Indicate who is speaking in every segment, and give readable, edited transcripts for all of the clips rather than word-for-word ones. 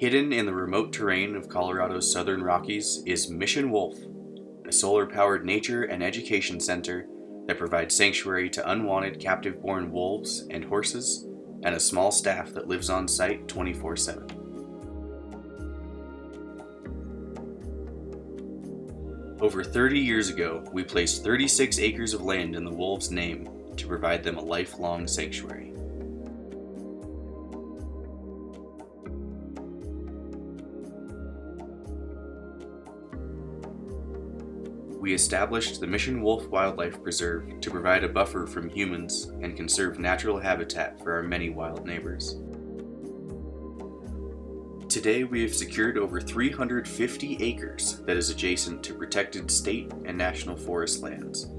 Speaker 1: Hidden in the remote terrain of Colorado's southern Rockies is Mission Wolf, a solar-powered nature and education center that provides sanctuary to unwanted captive-born wolves and horses, and a small staff that lives on site 24/7. Over 30 years ago, we placed 36 acres of land in the wolves' name to provide them a lifelong sanctuary. We established the Mission Wolf Wildlife Preserve to provide a buffer from humans and conserve natural habitat for our many wild neighbors. Today we have secured over 350 acres that is adjacent to protected state and national forest lands.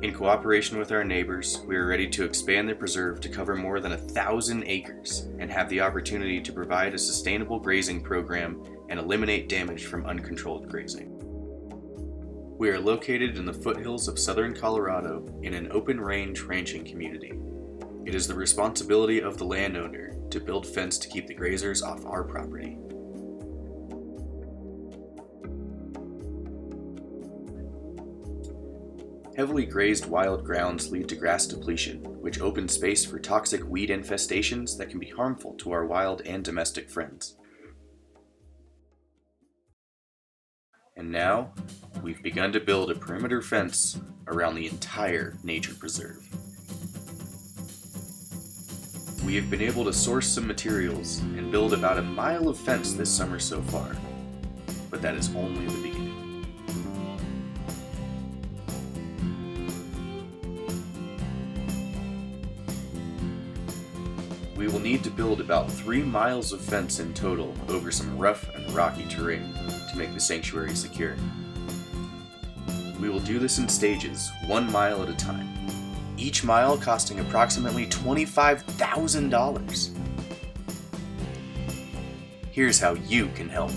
Speaker 1: In cooperation with our neighbors, we are ready to expand the preserve to cover more than 1,000 acres and have the opportunity to provide a sustainable grazing program and eliminate damage from uncontrolled grazing. We are located in the foothills of southern Colorado in an open-range ranching community. It is the responsibility of the landowner to build fence to keep the grazers off our property. Heavily grazed wild grounds lead to grass depletion, which opens space for toxic weed infestations that can be harmful to our wild and domestic friends. And now, we've begun to build a perimeter fence around the entire nature preserve. We have been able to source some materials and build about a mile of fence this summer so far, but that is only the beginning. We will need to build about 3 miles of fence in total over some rough and rocky terrain to make the sanctuary secure. We will do this in stages, 1 mile at a time, each mile costing approximately $25,000. Here's how you can help.